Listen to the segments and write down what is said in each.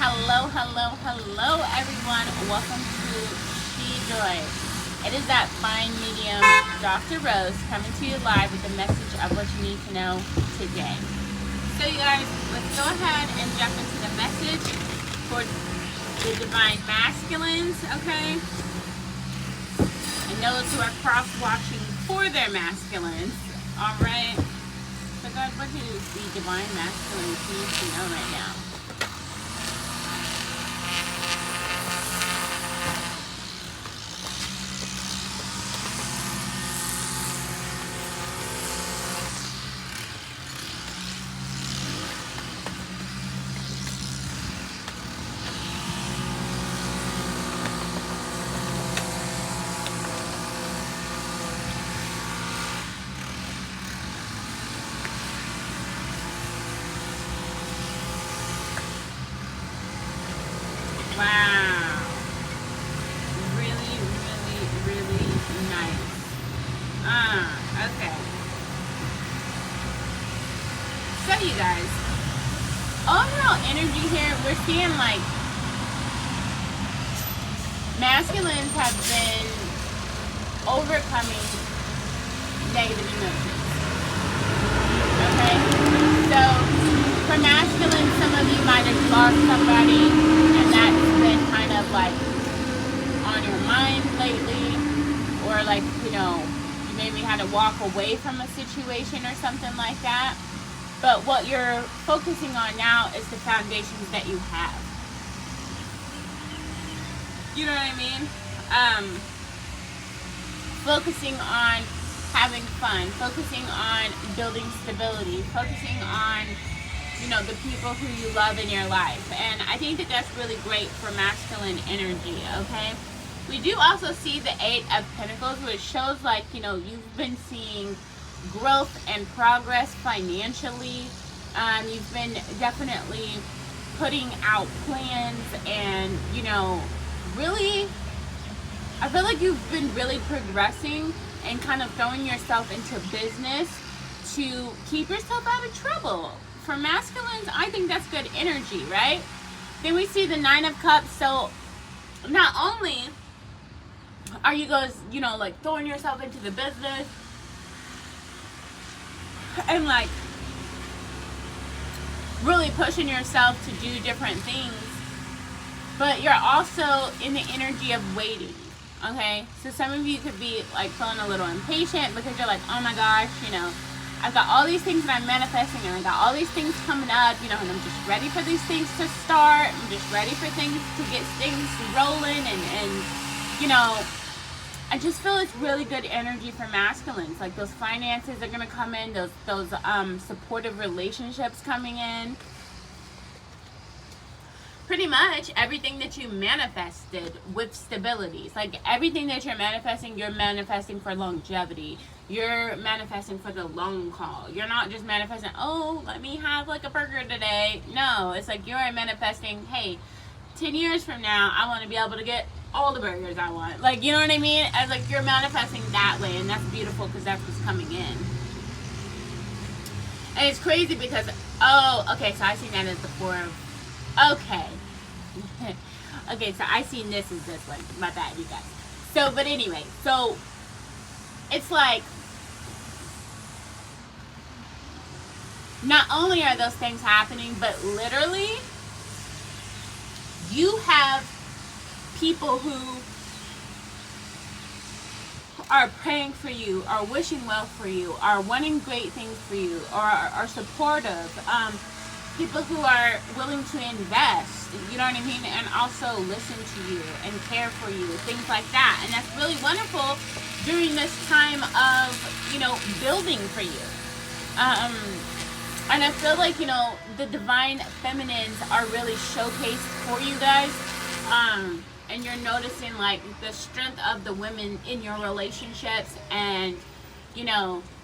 Hello, everyone. Welcome to She Joy. It is that fine medium, Dr. Rose, coming to you live with a message of what you need to know today. So, you guys, let's go ahead and jump into the message for the divine masculines, okay? And those who are cross-watching for their masculines, all right? So, God, what do the divine masculines need to know right now? Wow. Really, really, really nice. Okay. So you guys, overall energy here, we're seeing like masculines have been overcoming negative emotions. Okay? So for masculines, some of you might have lost somebody and that's been kind of like on your mind lately, or like, you maybe had to walk away from a situation or something like that. But what you're focusing on now is the foundations that you have. You know what I mean? Focusing on having fun, focusing on building stability, focusing on the people who you love in your life. And I think that that's really great for masculine energy, okay? We do also see the Eight of Pentacles, which shows like, you've been seeing growth and progress financially. You've been definitely putting out plans and, really, I feel like you've been really progressing and kind of throwing yourself into business to keep yourself out of trouble. For masculines, I think that's good energy, right? Then we see the Nine of Cups. So not only are you guys, like throwing yourself into the business and like really pushing yourself to do different things, but you're also in the energy of waiting, okay? So some of you could be like feeling a little impatient because you're like, oh my gosh, I've got all these things that I'm manifesting and I got all these things coming up, and I'm just ready for these things to start. I'm just ready for things to get things rolling and I just feel it's really good energy for masculines. Like those finances are gonna come in, those supportive relationships coming in. Pretty much everything that you manifested with stability. It's like everything that you're manifesting for longevity. You're manifesting for the long haul. You're not just manifesting, oh, let me have like a burger today. No, it's like you're manifesting, hey, 10 years from now, I want to be able to get all the burgers I want. Like, you know what I mean? As like you're manifesting that way, and that's beautiful because that's what's coming in. And it's crazy because, okay, so I see that as the Four of, okay. Okay, so I seen this as this one. My bad, you guys. So, but anyway, so it's like not only are those things happening, but literally you have people who are praying for you, are wishing well for you, are wanting great things for you, or are supportive. People who are willing to invest, you know what I mean, and also listen to you and care for you, things like that. And that's really wonderful during this time of, building for you. And I feel like, the divine feminines are really showcased for you guys. And you're noticing like the strength of the women in your relationships, and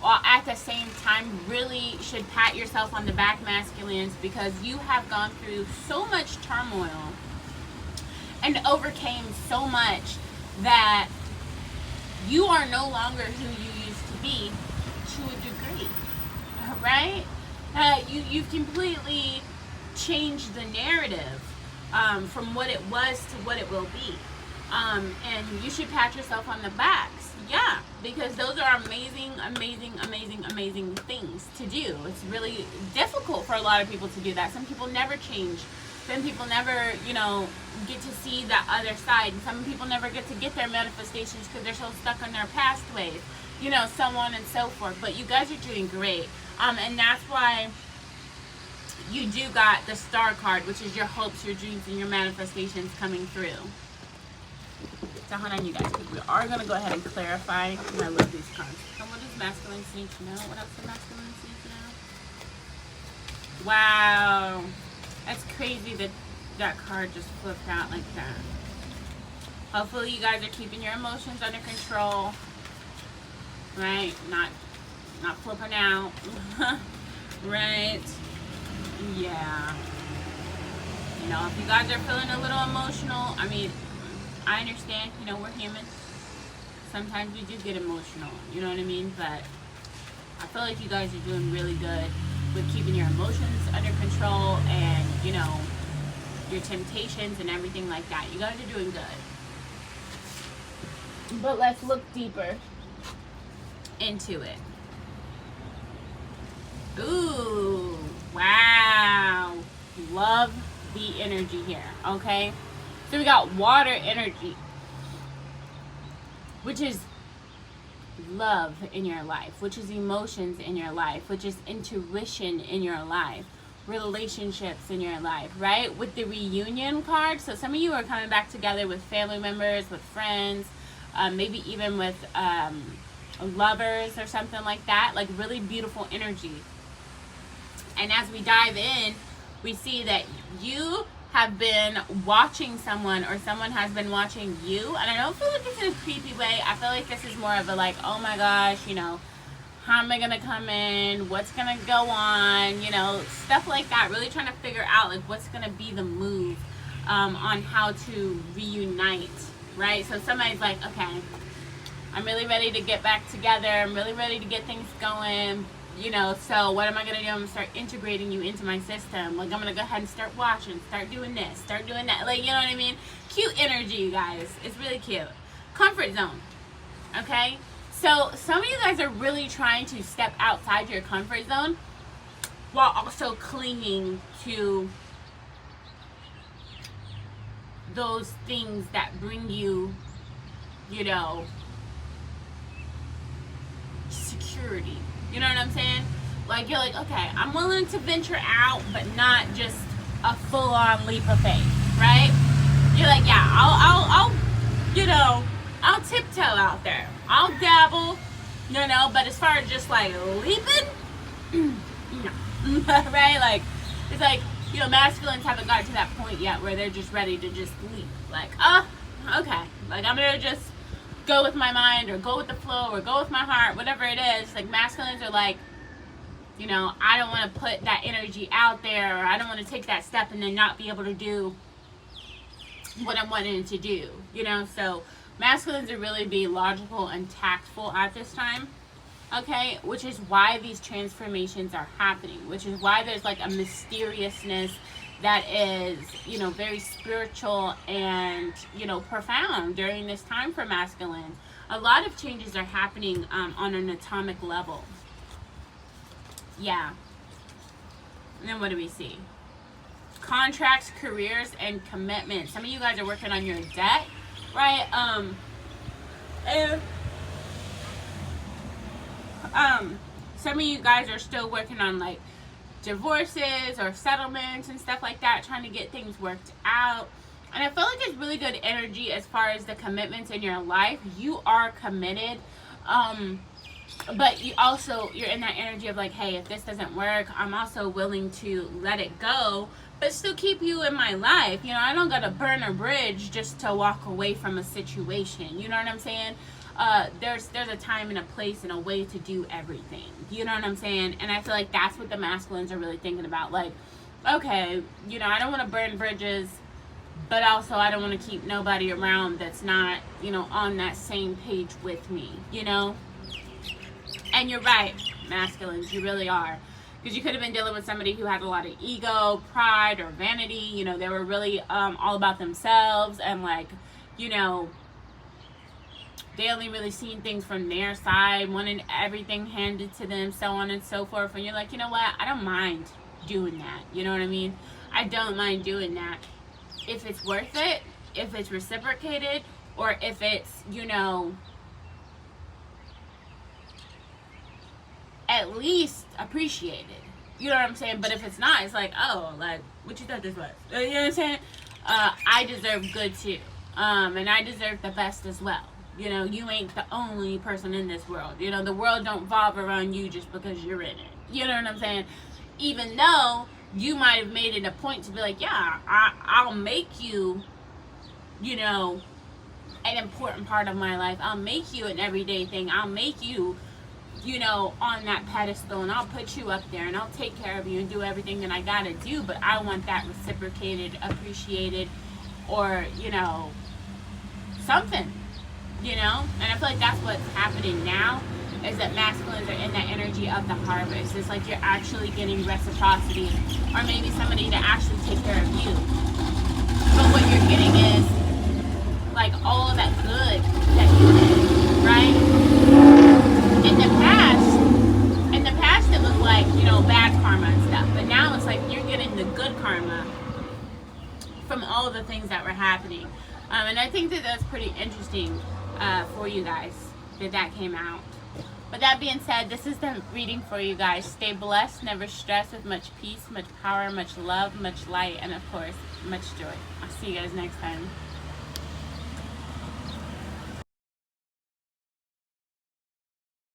while at the same time really should pat yourself on the back, masculines, because you have gone through so much turmoil and overcame so much that you are no longer who you used to be to a degree, right? You've completely changed the narrative from what it was to what it will be. And you should pat yourself on the backs. Yeah, because those are amazing, amazing, amazing, amazing things to do. It's really difficult for a lot of people to do that. Some people never change. Some people never, get to see the other side. And some people never get to get their manifestations because they're so stuck on their past ways, so on and so forth. But you guys are doing great. And that's why you do got the star card, which is your hopes, your dreams, and your manifestations coming through. So hold on, you guys, because we are going to go ahead and clarify. And I love these cards. So what does masculine need to know? What else does masculine need to know? Wow. That's crazy that that card just flipped out like that. Hopefully you guys are keeping your emotions under control. Right? Not flipping out. Right? Yeah. If you guys are feeling a little emotional, I understand, we're human. Sometimes we do get emotional, you know what I mean? But I feel like you guys are doing really good with keeping your emotions under control and, your temptations and everything like that. You guys are doing good. But let's look deeper into it. Ooh, wow. Love the energy here, okay? So we got water energy, which is love in your life, which is emotions in your life, which is intuition in your life, relationships in your life, right? With the reunion card, so some of you are coming back together with family members, with friends, maybe even with lovers or something like that, like really beautiful energy. And as we dive in, we see that you have been watching someone or someone has been watching you, and I don't feel like it's in a creepy way. I feel like this is more of a like, oh my gosh, how am I gonna come in, what's gonna go on, stuff like that. Really trying to figure out like what's gonna be the move on how to reunite, right? So somebody's like, okay, I'm really ready to get back together, I'm really ready to get things going, so what am I going to do? I'm going to start integrating you into my system. Like, I'm going to go ahead and start watching, start doing this, start doing that. Like, you know what I mean? Cute energy, you guys. It's really cute. Comfort zone. Okay? So, some of you guys are really trying to step outside your comfort zone while also clinging to those things that bring you, security. You know what I'm saying? Like, you're like, okay, I'm willing to venture out, but not just a full-on leap of faith, right? You're like, yeah, I'll tiptoe out there. I'll dabble, but as far as just like leaping, no. Right? Like, it's like, masculines haven't gotten to that point yet where they're just ready to just leap. Like, okay. Like, I'm gonna just go with my mind or go with the flow or go with my heart, whatever it is. Like, masculines are like, I don't want to put that energy out there, or I don't want to take that step and then not be able to do what I'm wanting to do, so masculines are really be logical and tactful at this time, okay, which is why these transformations are happening, which is why there's like a mysteriousness that is, very spiritual and, profound during this time for masculine. A lot of changes are happening on an atomic level. Yeah. And then what do we see? Contracts, careers, and commitment. Some of you guys are working on your debt, right? Some of you guys are still working on like divorces or settlements and stuff like that, trying to get things worked out. And I feel like it's really good energy as far as the commitments in your life. You are committed, but you're in that energy of like, hey, if this doesn't work, I'm also willing to let it go, but still keep you in my life. I don't gotta burn a bridge just to walk away from a situation. You know what I'm saying? There's a time and a place and a way to do everything. You know what I'm saying? And I feel like that's what the masculines are really thinking about. Like, okay, I don't want to burn bridges, but also I don't want to keep nobody around that's not, on that same page with me, And you're right, masculines, you really are. Because you could have been dealing with somebody who had a lot of ego, pride, or vanity. You know, they were really all about themselves, and like, you know, they only really seen things from their side, wanted everything handed to them, so on and so forth. And you're like, you know what? I don't mind doing that. You know what I mean? I don't mind doing that if it's worth it, if it's reciprocated, or if it's, you know, at least appreciated. You know what I'm saying? But if it's not, it's like, oh, like, what you thought this was? You know what I'm saying? I deserve good too. And I deserve the best as well. You know, you ain't the only person in this world. You know, the world don't revolve around you just because you're in it. You know what I'm saying? Even though you might have made it a point to be like, yeah, I'll make you, you know, an important part of my life. I'll make you an everyday thing. I'll make you, you know, on that pedestal, and I'll put you up there, and I'll take care of you and do everything that I gotta do. But I want that reciprocated, appreciated, or, you know, something. You know, and I feel like that's what's happening now, is that masculines are in that energy of the harvest. It's like you're actually getting reciprocity, or maybe somebody to actually take care of you. But what you're getting is like all of that good that you did, right? In the past it was like, you know, bad karma and stuff, but now it's like you're getting the good karma from all of the things that were happening. And I think that that's pretty interesting for you guys, that came out. But that being said, this is the reading for you guys. Stay blessed, never stressed, with much peace, much power, much love, much light, and of course, much joy. I'll see you guys next time.